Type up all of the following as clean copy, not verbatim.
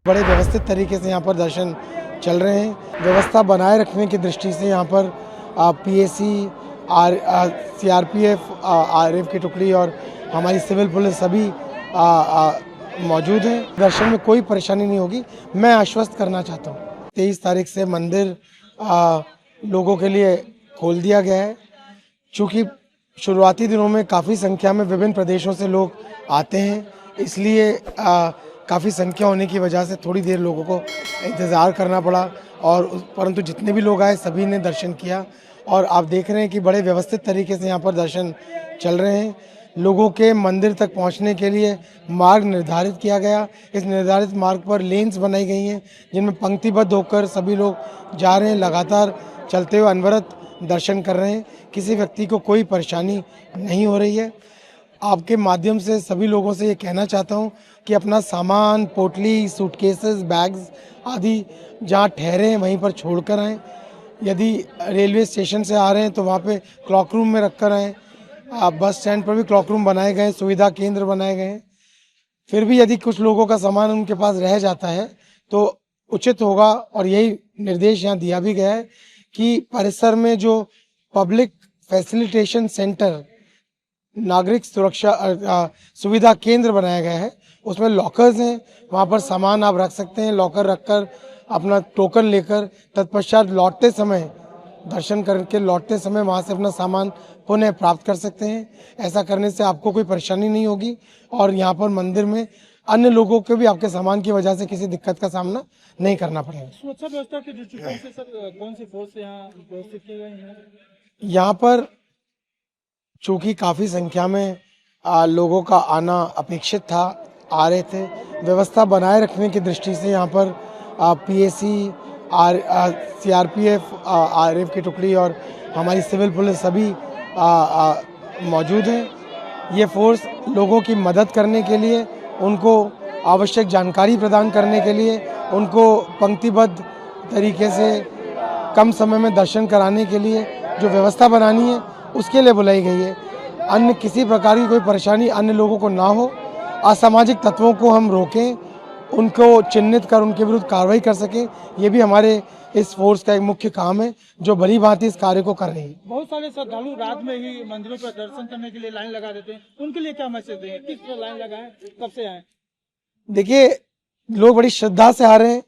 बड़े व्यवस्थित तरीके से यहाँ पर दर्शन चल रहे हैं। व्यवस्था बनाए रखने की दृष्टि से यहाँ पर पीएसी, सीआरपीएफ, आरएफ की टुकड़ी और हमारी सिविल पुलिस सभी मौजूद हैं। दर्शन में कोई परेशानी नहीं होगी, मैं आश्वस्त करना चाहता हूँ। 23 तारीख से मंदिर लोगों के लिए खोल दिया गया है। चूँकि शुरुआती दिनों में काफ़ी संख्या में विभिन्न प्रदेशों से लोग आते हैं, इसलिए काफ़ी संख्या होने की वजह से थोड़ी देर लोगों को इंतज़ार करना पड़ा और परंतु जितने भी लोग आए सभी ने दर्शन किया और आप देख रहे हैं कि बड़े व्यवस्थित तरीके से यहाँ पर दर्शन चल रहे हैं। लोगों के मंदिर तक पहुँचने के लिए मार्ग निर्धारित किया गया। इस निर्धारित मार्ग पर लेन्स बनाई गई हैं जिनमें पंक्तिबद्ध होकर सभी लोग जा रहे हैं, लगातार चलते हुए अनवरत दर्शन कर रहे हैं। किसी व्यक्ति को कोई परेशानी नहीं हो रही है। आपके माध्यम से सभी लोगों से ये कहना चाहता हूँ कि अपना सामान, पोटली, सूटकेसेस, बैग्स आदि जहाँ ठहरे हैं वहीं पर छोड़ कर आएँ। यदि रेलवे स्टेशन से आ रहे हैं तो वहाँ पे क्लॉक रूम में रख कर आएँ। बस स्टैंड पर भी क्लॉक रूम बनाए गए हैं, सुविधा केंद्र बनाए गए हैं। फिर भी यदि कुछ लोगों का सामान उनके पास रह जाता है तो उचित होगा और यही निर्देश यहाँ दिया भी गया है कि परिसर में जो पब्लिक फैसिलिटेशन सेंटर, नागरिक सुरक्षा सुविधा केंद्र बनाया गया है, उसमें लॉकर्स हैं, वहाँ पर सामान आप रख सकते हैं। लॉकर रखकर अपना टोकन लेकर तत्पश्चात लौटते समय, दर्शन करके लौटते समय वहाँ से अपना सामान पुनः प्राप्त कर सकते हैं। ऐसा करने से आपको कोई परेशानी नहीं होगी और यहाँ पर मंदिर में अन्य लोगों को भी आपके सामान की वजह से किसी दिक्कत का सामना नहीं करना पड़ेगा। सुरक्षा व्यवस्था के दृष्टिकोण से सर कौन सी फोर्स यहाँ व्यवस्थित की गई है? यहाँ पर चूँकि काफ़ी संख्या में लोगों का आना अपेक्षित था, आ रहे थे। व्यवस्था बनाए रखने की दृष्टि से यहाँ पर पीएसी, सीआरपीएफ, आरएफ की टुकड़ी और हमारी सिविल पुलिस सभी मौजूद हैं। ये फोर्स लोगों की मदद करने के लिए, उनको आवश्यक जानकारी प्रदान करने के लिए, उनको पंक्तिबद्ध तरीके से कम समय में दर्शन कराने के लिए जो व्यवस्था बनानी है उसके लिए बुलाई गई है। अन्य किसी प्रकार की कोई परेशानी अन्य लोगों को ना हो, असामाजिक तत्वों को हम रोकें, उनको चिन्हित कर उनके विरुद्ध कार्रवाई कर सकें, ये भी हमारे इस फोर्स का एक मुख्य काम है जो भली भांति इस कार्य को कर रही है। बहुत सारे श्रद्धालु रात में ही मंदिरों पर दर्शन करने के लिए लाइन लगा देते हैं, उनके लिए क्या मैसेज देंगे? किस तरह लाइन लगाएं, कब से आए? देखिए, लोग बड़ी श्रद्धा से आ रहे हैं।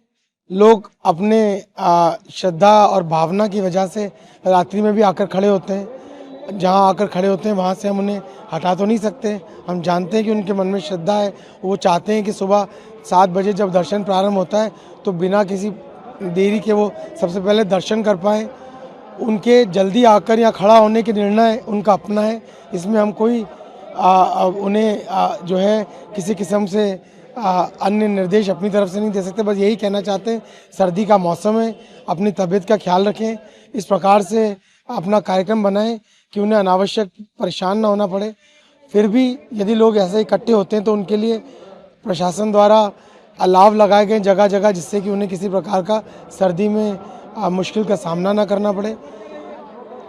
लोग अपने श्रद्धा और भावना की वजह से रात्रि में भी आकर खड़े होते हैं। जहाँ आकर खड़े होते हैं वहाँ से हम उन्हें हटा तो नहीं सकते। हम जानते हैं कि उनके मन में श्रद्धा है, वो चाहते हैं कि सुबह 7 बजे जब दर्शन प्रारंभ होता है तो बिना किसी देरी के वो सबसे पहले दर्शन कर पाएँ। उनके जल्दी आकर यहाँ खड़ा होने के निर्णय उनका अपना है, इसमें हम कोई उन्हें जो है किसी किस्म से अन्य निर्देश अपनी तरफ से नहीं दे सकते। बस यही कहना चाहते हैं, सर्दी का मौसम है, अपनी तबीयत का ख्याल रखें, इस प्रकार से अपना कार्यक्रम बनाएं कि उन्हें अनावश्यक परेशान ना होना पड़े। फिर भी यदि लोग ऐसे इकट्ठे होते हैं तो उनके लिए प्रशासन द्वारा अलाव लगाए गए जगह जगह, जिससे कि उन्हें किसी प्रकार का सर्दी में मुश्किल का सामना ना करना पड़े।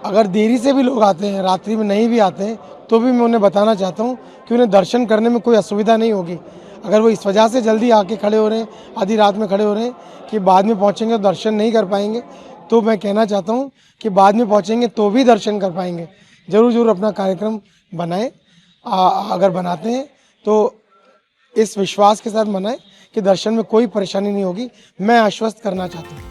अगर देरी से भी लोग आते हैं, रात्रि में नहीं भी आते हैं, तो भी मैं उन्हें बताना चाहता हूँ कि उन्हें दर्शन करने में कोई असुविधा नहीं होगी। अगर वो इस वजह से जल्दी आके खड़े हो रहे हैं, आधी रात में खड़े हो रहे हैं कि बाद में पहुँचेंगे तो दर्शन नहीं कर पाएंगे, तो मैं कहना चाहता हूँ कि बाद में पहुँचेंगे तो भी दर्शन कर पाएंगे। ज़रूर अपना कार्यक्रम बनाएं। अगर बनाते हैं तो इस विश्वास के साथ बनाएं कि दर्शन में कोई परेशानी नहीं होगी, मैं आश्वस्त करना चाहता हूँ।